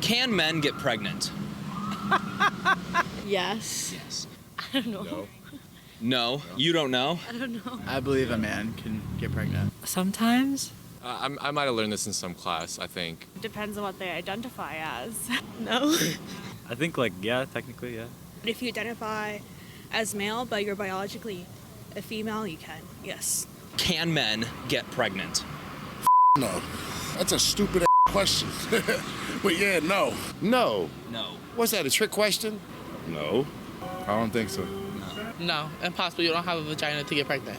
Can men get pregnant? Yes. Yes. I don't know. No? You don't know? I don't know. I believe a man can get pregnant. Sometimes. I might have learned this in some class, I think. Depends on what they identify as. No. I think, like, yeah, technically, yeah. If you identify as male, but you're biologically a female, you can, yes. Can men get pregnant? No. That's a stupid question. But yeah, no. No. No. What's that, a trick question? No, I don't think so. No, impossible. You don't have a vagina to get pregnant.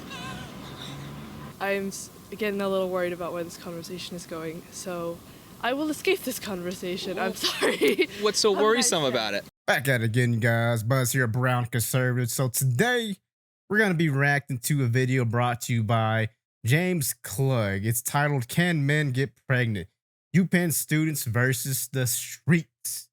I'm getting a little worried about where this conversation is going, so I will escape this conversation. I'm sorry. What's so worrisome about it? Back at it again, guys. Buzz here, Brown Conservative. So today, we're going to be reacting to a video brought to you by James Klug. It's titled, Can Men Get Pregnant? UPenn Students versus the Streets.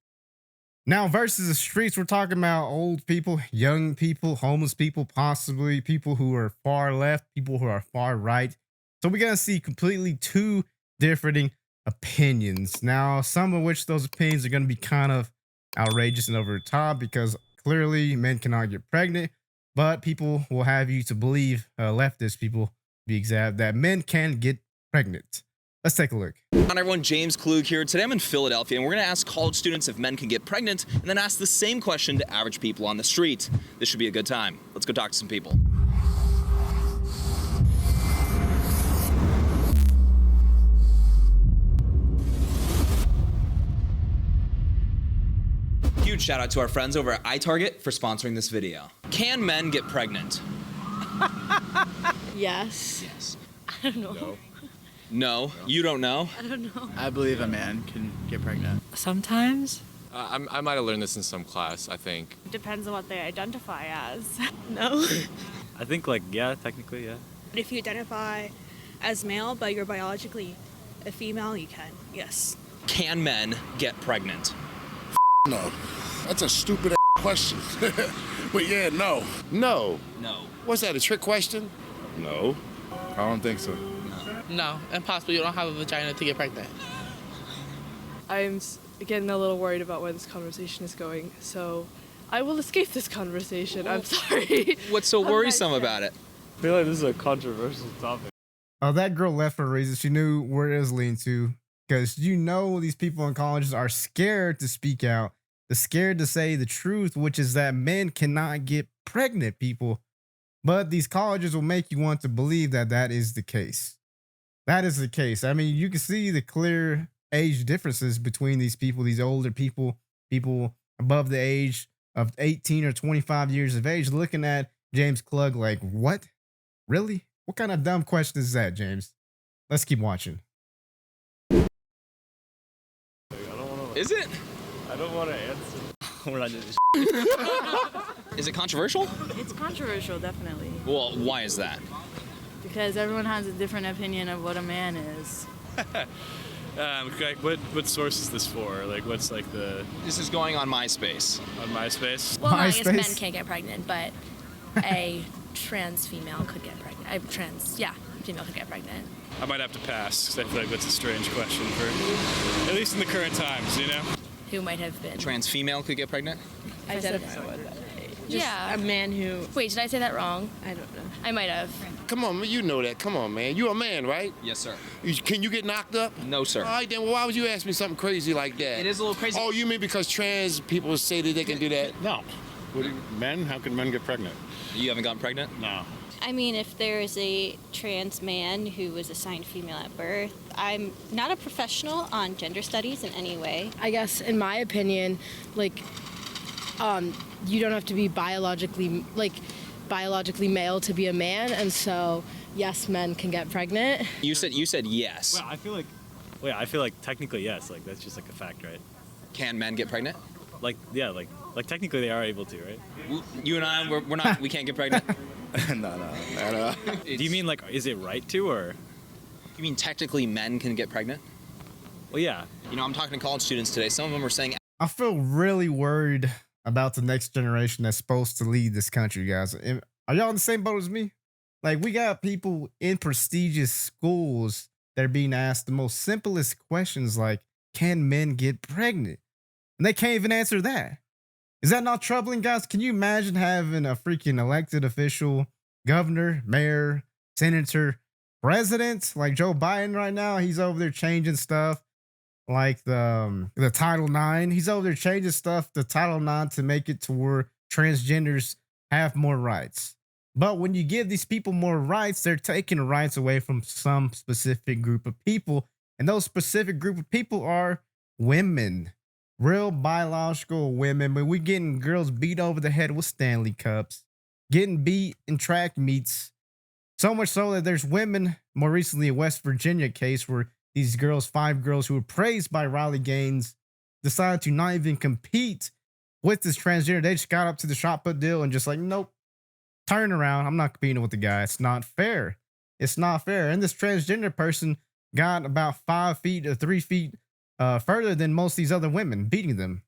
Now, versus the streets, we're talking about old people, young people, homeless people, possibly people who are far left, people who are far right. So we're going to see completely two differing opinions. Now, some of which those opinions are going to be kind of outrageous and over the top because clearly men cannot get pregnant, but people will have you to believe, leftist people, be exact, that men can get pregnant. Let's take a look. Hi everyone, James Klug here. Today I'm in Philadelphia and we're going to ask college students if men can get pregnant and then ask the same question to average people on the street. This should be a good time. Let's go talk to some people. Huge shout out to our friends over at iTarget for sponsoring this video. Can men get pregnant? Yes. Yes. I don't know. No? You don't know? I don't know. I believe a man can get pregnant. Sometimes. I might have learned this in some class, I think. Depends on what they identify as. No. I think, like, yeah, technically, yeah. If you identify as male, but you're biologically a female, you can, yes. Can men get pregnant? No. That's a stupid question. But yeah, no. No. No. What's that, a trick question? No, I don't think so. No, impossible. You don't have a vagina to get pregnant. I'm getting a little worried about where this conversation is going, so I will escape this conversation. I'm sorry. What's so worrisome about it? I feel like this is a controversial topic. Oh, that girl left for a reason. She knew where it was leading to because these people in colleges are scared to speak out. They're scared to say the truth, which is that men cannot get pregnant, people. But these colleges will make you want to believe that that is the case. That is the case. I mean, you can see the clear age differences between these people, these older people, people above the age of 18 or 25 years of age, looking at James Klug like, what? Really? What kind of dumb question is that, James? Let's keep watching. Is it? I don't want to answer. We're not doing this. Is it controversial? It's controversial, definitely. Well, why is that? Because everyone has a different opinion of what a man is. Like, what source is this for? Like, what's like the... This is going on MySpace. On MySpace? Well, I guess MySpace? men can't get pregnant, but a trans female could get pregnant. Female could get pregnant. I might have to pass, because I feel like that's a strange question for... At least in the current times, you know? Who might have been. Trans female could get pregnant? Identify with that. Yeah. A man who... Wait, did I say that wrong? I don't know. I might have. Come on, man, you know that. Come on, man. You're a man, right? Yes, sir. Can you get knocked up? No, sir. All right, then why would you ask me something crazy like that? It is a little crazy. Oh, you mean because trans people say that they can do that? No. Men? How can men get pregnant? You haven't gotten pregnant? No. I mean, if there's a trans man who was assigned female at birth, I'm not a professional on gender studies in any way. I guess, in my opinion, like, you don't have to be biologically male to be a man, and so yes, men can get pregnant. You said yes. Well, I feel like technically yes. Like, that's just like a fact, right? Can men get pregnant? Like, yeah, like technically they are able to, right? You and I, we're not. We can't get pregnant. No. Do you mean, like, is it right to, or? You mean technically men can get pregnant? Well, yeah. You know, I'm talking to college students today. Some of them are saying... I feel really worried about the next generation that's supposed to lead this country, guys. Are y'all in the same boat as me? Like, we got people in prestigious schools that are being asked the most simplest questions like, can men get pregnant? And they can't even answer that. Is that not troubling, guys? Can you imagine having a freaking elected official, governor, mayor, senator, president like Joe Biden right now? He's over there changing stuff like the Title IX. He's over there changing stuff, the Title IX, to make it to where transgenders have more rights. But when you give these people more rights, they're taking rights away from some specific group of people. And those specific group of people are women, real biological women. But we're getting girls beat over the head with Stanley Cups, getting beat in track meets. So much so that there's women, more recently a West Virginia case where these girls, 5 girls who were praised by Riley Gaines, decided to not even compete with this transgender. They just got up to the shot put deal and just like, nope, turn around. I'm not competing with the guy. It's not fair. It's not fair. And this transgender person got about 5 feet or 3 feet further than most of these other women, beating them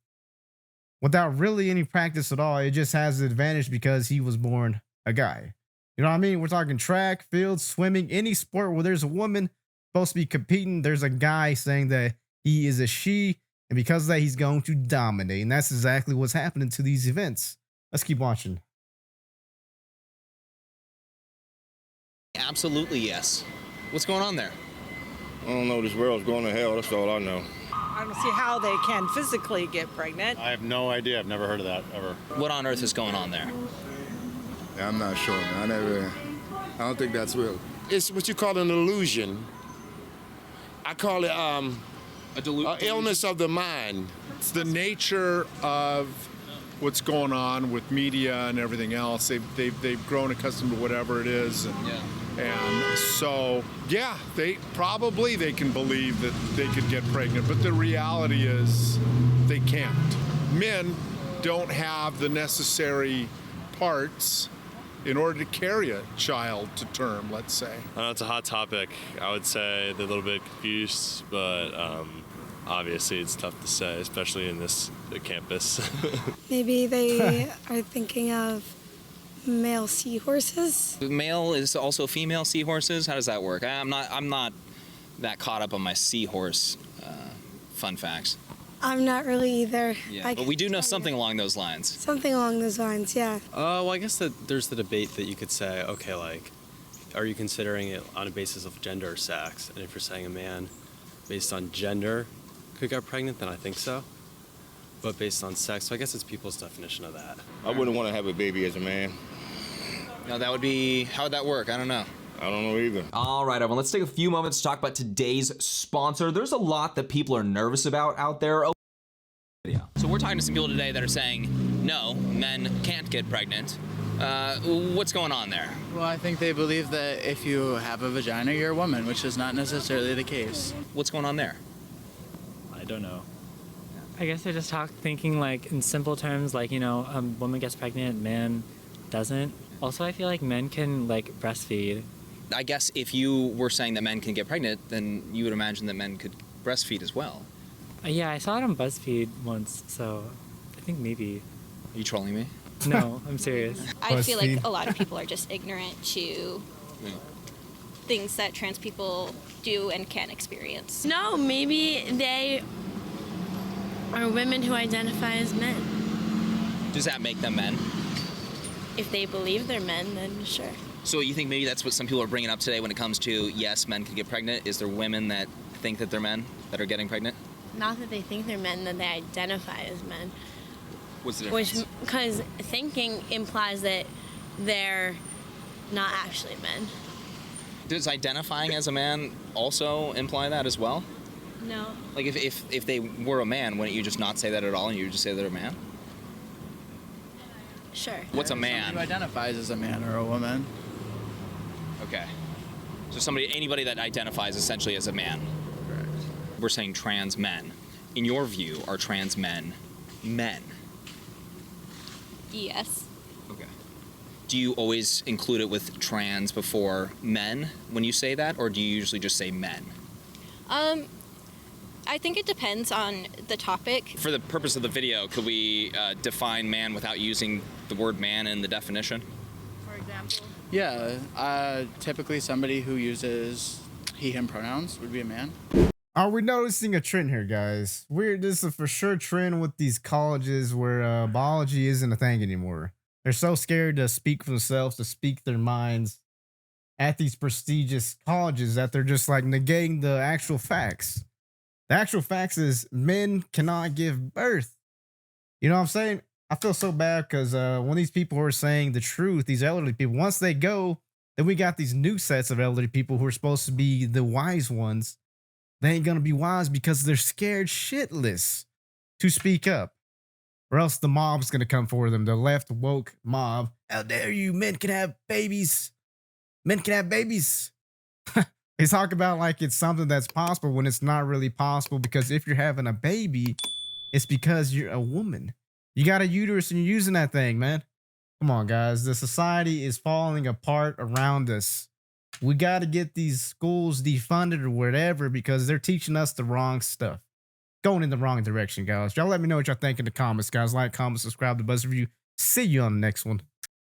without really any practice at all. It just has the advantage because he was born a guy. You know what I mean? We're talking track, field, swimming, any sport where there's a woman supposed to be competing. There's a guy saying that he is a she, and because of that, he's going to dominate. And that's exactly what's happening to these events. Let's keep watching. Absolutely yes. What's going on there? I don't know. This world's going to hell. That's all I know. I don't see how they can physically get pregnant. I have no idea. I've never heard of that ever. What on earth is going on there? Yeah, I'm not sure, man. I don't think that's real. It's what you call an illusion. I call it illness of the mind. It's the nature of what's going on with media and everything else. They've grown accustomed to whatever it is, and so yeah, they can believe that they could get pregnant, but the reality is they can't. Men don't have the necessary parts in order to carry a child to term, let's say. I know it's a hot topic. I would say they're a little bit confused, but obviously it's tough to say, especially in this campus. Maybe they are thinking of male seahorses. Male is also female seahorses? How does that work? I'm not that caught up on my seahorse fun facts. I'm not really either. Yeah, but we do know something along those lines. Something along those lines, yeah. Well, I guess that there's the debate that you could say, okay, like, are you considering it on a basis of gender or sex? And if you're saying a man based on gender could get pregnant, then I think so. But based on sex, so I guess it's people's definition of that. I wouldn't want to have a baby as a man. No, that would be, how would that work? I don't know. I don't know either. All right, everyone, let's take a few moments to talk about today's sponsor. There's a lot that people are nervous about out there. So we're talking to some people today that are saying, no, men can't get pregnant. What's going on there? Well, I think they believe that if you have a vagina, you're a woman, which is not necessarily the case. What's going on there? I don't know. I guess I just talk thinking like in simple terms, like, you know, a woman gets pregnant, man doesn't. Also, I feel like men can like breastfeed. I guess if you were saying that men can get pregnant, then you would imagine that men could breastfeed as well. Yeah, I saw it on BuzzFeed once, so I think maybe. Are you trolling me? No, I'm serious. I feel like a lot of people are just ignorant to things that trans people do and can experience. No, maybe they are women who identify as men. Does that make them men? If they believe they're men, then sure. So you think maybe that's what some people are bringing up today when it comes to, yes, men can get pregnant? Is there women that think that they're men that are getting pregnant? Not that they think they're men, that they identify as men. What's the difference? Because thinking implies that they're not actually men. Does identifying as a man also imply that as well? No. Like if they were a man, wouldn't you just not say that at all and you would just say they're a man? Sure. What's a man? Somebody who identifies as a man or a woman. Okay. So anybody that identifies essentially as a man. Correct. We're saying trans men. In your view, are trans men men? Yes. Okay. Do you always include it with trans before men when you say that, or do you usually just say men? I think it depends on the topic. For the purpose of the video, could we define man without using the word man in the definition? For example? Yeah, typically somebody who uses he, him pronouns would be a man. Are we noticing a trend here, guys? This is a for sure trend with these colleges where biology isn't a thing anymore. They're so scared to speak for themselves, to speak their minds at these prestigious colleges that they're just like negating the actual facts. The actual facts is men cannot give birth. You know what I'm saying? I feel so bad because when these people are saying the truth, these elderly people, once they go, then we got these new sets of elderly people who are supposed to be the wise ones. They ain't gonna be wise because they're scared shitless to speak up. Or else the mob's gonna come for them, the left woke mob. How dare you? Men can have babies. Men can have babies. They talk about like it's something that's possible when it's not really possible, because if you're having a baby, it's because you're a woman. You got a uterus and you're using that thing, man. Come on, guys. The society is falling apart around us. We got to get these schools defunded or whatever because they're teaching us the wrong stuff. Going in the wrong direction, guys. Y'all let me know what y'all think in the comments, guys. Like, comment, subscribe to Buzz Review. See you on the next one.